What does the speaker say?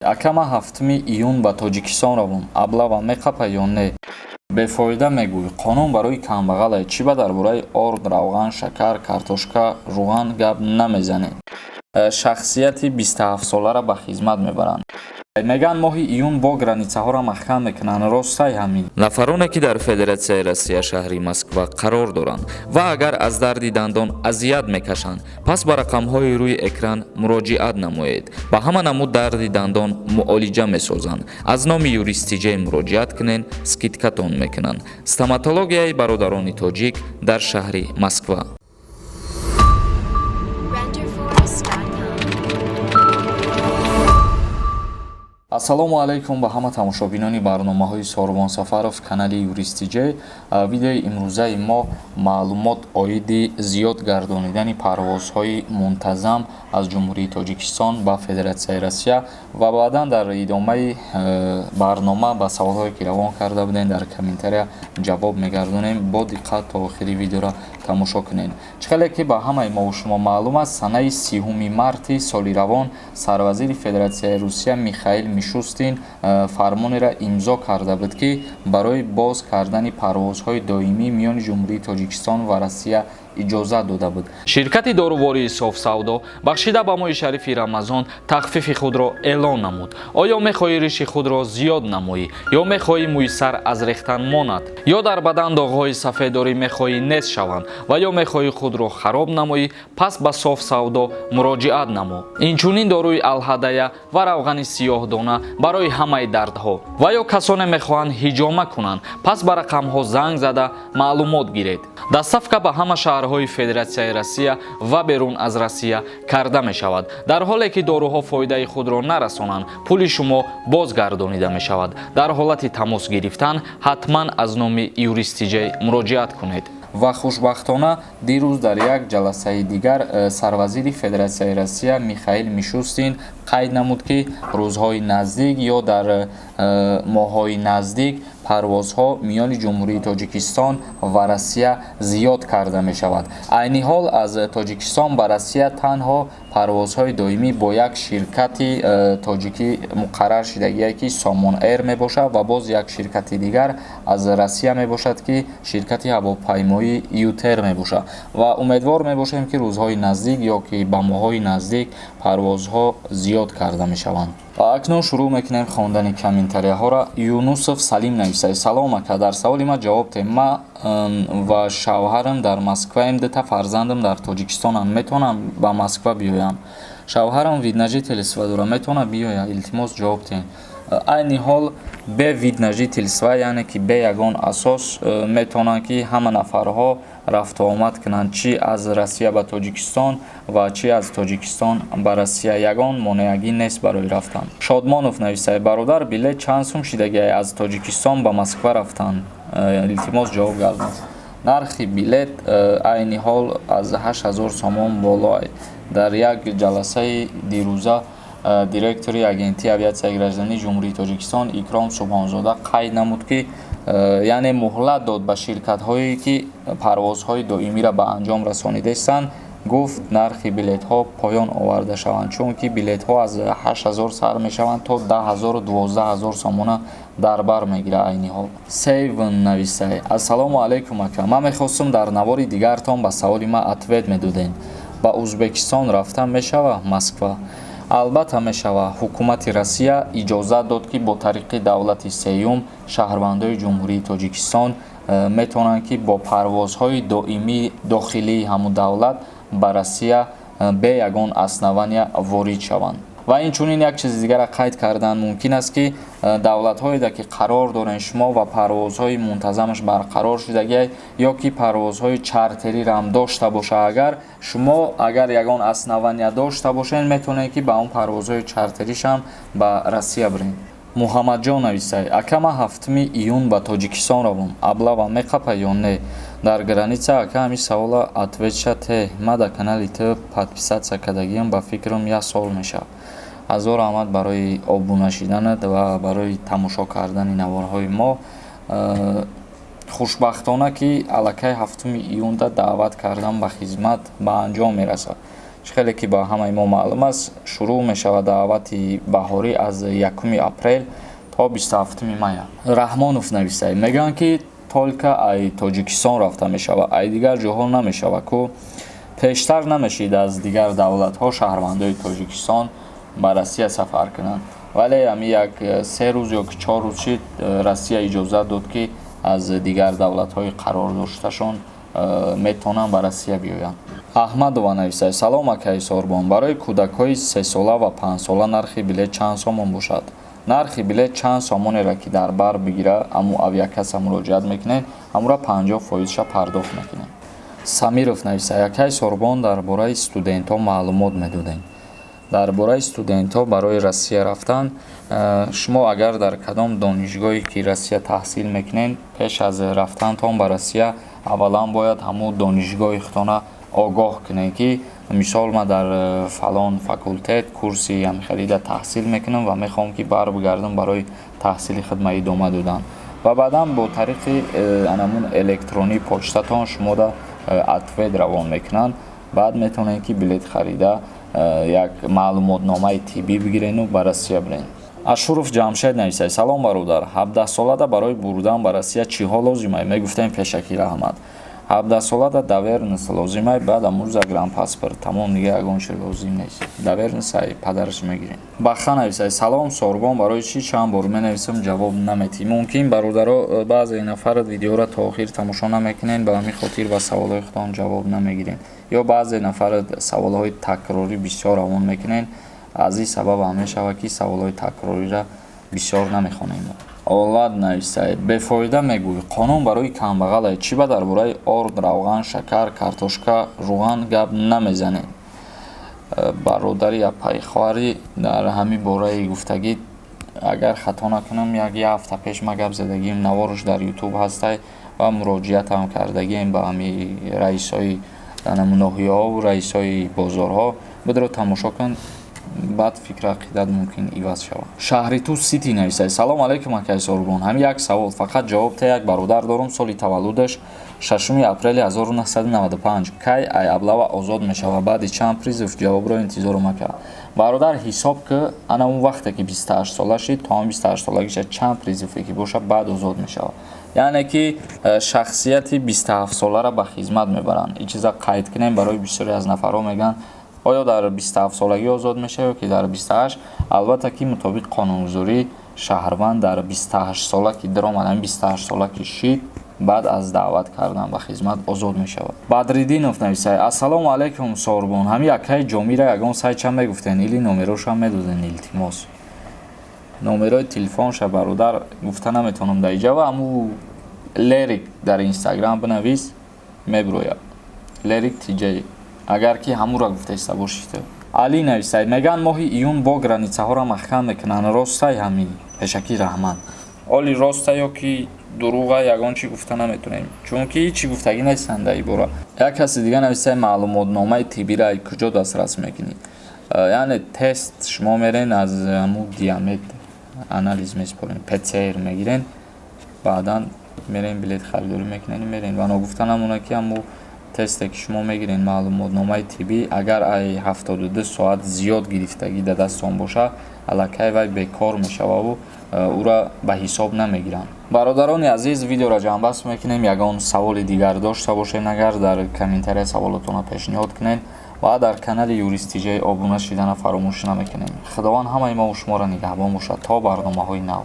Акама 7 июн ба Тоҷикистон равам. Аблава меқапа ё не? Бефоида мегӯй. Қонун барои камбағале. Чӣ ба дар бораи орд, равған, шакар, картошка, руған гап намезанед? Шахсияти 27-соларо ба хизмат мебаранд. Меган моҳи июн бо границаҳоро маҳкам мекунанд. Ростай ҳамин? нафароне ки дар Федератсияи Россия шаҳри Москва қарор доранд ва агар аз дарди дандон азият мекашанд, пас ба рақамҳои рӯи экран муроҷиат намоед. Ба ҳама намуд дарди дандон муолиҷа месозанд. Аз номи юристиҷаи муроҷиат кунен, скидкатон мекунанд. Стоматологияи бародарони тоҷик дар шаҳри Москва. Ассалому алайкум ба ҳама тамошобинони барномаҳои Сорвон Сафаров канали Юристиҷа. Видеои имрӯзаи мо маълумот оиди зиёд гардонидани парвозҳои мунтазам аз Ҷумҳурии Тоҷикистон ба Федератсияи Россия ва баъдан дар идомаи барнома ба саволҳое ки равон карда будем дар комментария ҷавоб мегардонем. Бо диққат то охири видеоро тамошо кунед. Чӣ ки ба ҳамаи мо шумо маълум аст, санаи 30 марти соли равон Сарвазири Федератсияи Русия Михаил Мишустин фармонеро имзо карда буд ки барои боз кардани парвозҳои доимӣ миёни Ҷумҳурии Тоҷикистон ва Россия иҷозат дода буд. Ширкати дорувории Софсавдо бахшида ба моҳи шарифи Рамазон тахфифи худро эълон намуд. Оё мехоҳӣ риши худро зиёд намоӣ, ё мехоҳӣ мӯи сар аз рехтан монад, ё дар бадан доғҳои сафедорӣ мехоҳӣ нест шаванд ва ё мехоҳӣ худро хароб намоӣ, пас ба Софсавдо муроҷиат намо. Инчунин доруи алҳадая ва равғани сиёҳдона барои ҳамаи дардҳо. Ва ё касоне мехоҳанд ҳиҷома кунанд, пас ба рақамҳо занг зада маълумот гиред. Дастафка ба ҳама шаҳрҳои Федератсияи Россия ва берун аз Россия карда мешавад. Дар ҳоле ки доруҳо фоидаи худро нарасонанд, пули шумо бозгардонида мешавад. Дар ҳолати тамос гирифтан ҳатман аз номи юристиҷа муроҷиат кунед. Ва хушбахтона дирӯз дар як ҷаласаи дигар Сарвазири Федератсияи Россия Михаил Мишустин қайд намуд ки рӯзҳои наздик ё дар моҳҳои наздик парвозҳо миёни Ҷумҳурии Тоҷикистон ва Россия зиёд карда мешавад. Айни ҳол аз Тоҷикистон ба Россия танҳо парвозҳои доимӣ бо як ширкати тоҷикӣ муқаррар шудагие ки Somon Air мебошад ва боз як ширкати дигар аз Россия мебошад ки ширкати ҳавопаймоии Ютер мебошад. Ва умедвор мебошем ки рӯзҳои наздик ё ки ба моҳҳои наздик парвозҳо зиёд карда мешаванд. Акнун шурӯъ мекунем хондани комментарияҳоро. Юнусов Салим нависад: салом ака, дар саволи ма ҷавоб дем. Ма ва шавҳарам дар Москваем, дута фарзандам дар Тоҷикистонам. Метавонам ба Москва биёям? Шавҳарам виднажителства дорад, метавонад биёя? Илтимос ҷавоб ден. Айни ҳол бе виднажителства, яъне ки бе ягон асос метавонанд ки ҳама нафарҳо рафту омад кунанд, чӣ аз Россия ба Тоҷикистон ва чӣ аз Тоҷикистон ба Россия. Ягон монеагӣ нест барои рафтан. Шодмонов нависад: бародар, билет чанд сум шидагия аз Тоҷикистон ба Москва рафтан? Илтимос ҷавоб гардон. Нархи билет айни ҳол аз 8000 сомон боло. Дар як ҷаласаи дирӯза директори агентии авиатсияи граждании Ҷумҳурии Тоҷикистон Икром Субҳонзода қайд намуд ки яъне муҳлат дод ба ширкатҳое ки парвозҳои доимиро ба анҷом расонидастанд, гуфт нархи билетҳо поён оварда шаванд, чунки билетҳо аз 8000 сар мешаванд то 10000 12000 сомона дар бар мегирад. Айни ҳол Сейвн нависад: ассалому алайкум ака, ман мехостум дар навори дигартон ба саволи ма ответ медодем. Ба Узбекистон рафтан мешава Москва? Албатта мешава. Ҳукумати Россия иҷозат дод ки бо тариқи давлати сеюм шаҳрвандои Ҷумҳурии Тоҷикистон метавонанд ки бо парвозҳои доимии дохилии ҳамун давлат ба Россия бе ягон основания ворид шаванд. Ва инчунин як чизи дигара қайд кардан мумкин аст ки давлатҳое ки қарор дорен шумо ва парвозҳои мунтазамаш барқарор шудагия ё ки парвозҳои чартерирам дошта боша, агар шумо агар ягон основания дошта бошен, метавонед ки ба он парвозҳои чартеришам ба Россия бирен. Муҳаммадҷон нависад: ака, ма 7 июн ба Тоҷикистон равам. Аблава меқапа ё не? Дар граница ака ҳами савола ответша те. Ма дар канали т подписатсия кардагиам, ба фикрам 1 сол мешавад. ҳазор раҳмат барои обуна шиданат ва барои тамошо кардани наворҳои мо. хушбахтона ки аллакай 7 июнда даъват кардан ба хизмат ба анҷом мерасад. خیلی که با همه ما معلوم است شروع می شود دعوت بهاری از 1 اپریل تا 27 می. رحمانوف نویسه میگن که تولکا ای تاجیکستان رفته می شود ای دیگر جاها نمی شود که پیشتر نمیشید از دیگر دولت ها شهروندای تاجیکستان به روسیه سفر کنند ولی همی یک 3 روز یا 4 روز شد روسیه اجازه داد که از دیگر دولت های قرار داشتشان میتونن به روسیه بیایند. احمدова نویسه سلام акаи Сорбон барои кӯдакҳои 3 сола ва 5 сола нархи билет чанд сомон бошад? нархи билет чанд сомонеро ки дар бар бигира аму авиакасса муроҷиат мекунед амура 50% пардохт мекунед. Самиров нависа акаи Сорбон дар бораи студентҳо маълумот медодем. дар бораи студентҳо барои Россия рафтан шумо агар дар кадом донишгоҳе ки Россия таҳсил мекунед пеш аз рафтантон ба Россия аввалан бояд ҳамун донишгоҳи худтона огоҳ кунед ки мисол ман дар фалон факултет курси ҳамихалида таҳсил мекунам ва мехоҳам ки баргардам барои таҳсили хидма идома додан ва баъдан бо тариқи анамун электронии почтатон шумода ответ равон мекунанд баъд метавонед ки билет харида як маълумотномаи тиббӣ бигирену ба Россия биред. Ашуров Ҷамшед нависад салом бародар 17 солада барои бурудан ба Россия чиҳо лозимай? мегуфтем пешакӣ раҳмат 17 солада давернис лозимай баъд амурӯза гранпаспорт тамом дига ягон чиз лозим нест давернис ай падараш мегирем. Баха нависад салом Сорбон барои чӣ чанд бор менависам ҷавоб наметӣ? мумкин бародаро баъзе нафар видеоро то охир тамошо намекунед ба ҳамин хотир ба саволҳои худтон ҷавоб намегиред ё баъзе нафар саволҳои такрорӣ бисёр равон мекунед аз ин сабаб ҳам мешавад ки саволҳои такрориро бисёр намехонем. Олад нависад бефоида мегӯй қонун барои камбағале чӣ ба дар бораи орд равған шакар картошка руған гап намезанед? бародари апайхвари дар ҳамин бораи гуфтагӣ агар хато накунам як ҳафта пеш ма гап задагим наворш дар ютуб ҳастай ва муроҷиатам кардагим ба ҳамин раисои ноҳияҳову раисои бозорҳо бидро тамошо кун баъд фикр ақидат мумкин иваз шавад. Шаҳри ту сити нависад салом алейкум акаи Сорбон ҳамин як савол фақат ҷавоб те як бародар дорум соли таваллудаш 6 апрели 1995 кай ай аблава озод мешавад баъди чанд призв ҷавобро интизору макард. бародар ҳисоб ки ана он вақте ки 28 сола шид то 28 солагиша чанд призве ки бошад баъд озод мешавад яъне ки шахсияти 27 соларо ба хизмат мебаранд. ин чиза қайд кунем барои бисёре аз нафарҳо меган оё дар 27 солагӣ озод мешавад ё ки дар 28 албатта ки мутобиқ қонунгузории шаҳрванд дар 28 сола ки даромад 28 сола ки шид баъд аз даъват кардан ба хизмат озод мешавад. Бадриддинов нависад ассалому алейкум Сорбон ҳамин акаи ҷомира ягон сайтча мегуфтен или номероша медоден илтимос номерои телефонша бародар гуфта наметавонам дар иҷа ва аму лерик дар инстаграм бинавис мебирояд лерик тиҷаи агар ки ҳамура гуфтаиста бошид. Али нависад меган моҳи июн бо границаҳоро маҳкам мекунанд ростай ҳамин пешакӣ раҳмат? оли роста ё ки дуруға ягон чӣ гуфта наметонем чунки ҳичи гуфтагӣ нестанд дар ин бора. як каси дига нависад маълумотномаи тиббиро ай куҷо дастрас мекунед? яъне тест шумо мерен аз ҳамун диамет анализ месупорен ПЦР мегирен баъдан мерен билет харидорӣ мекунен мерен ва ногуфта намона ки ҳамун тесте ки шумо мегирен маълумотномаи тиббӣ агар ай 72 соат зиёд гирифтагӣ да дастон боша аллакай вай бекор мешававу ура ба ҳисоб намегиранд. бародарони азиз видеоро ҷамъбаст мекунем ягон саволи дигар дошта бошед агар дар комментария саволотонро пешниҳод кунед ва дар канали юристиҷаи обуна шидана фаромӯш намекунем. худованд ҳамаи мо шуморо нигаҳбон бошад то барномаҳои нав.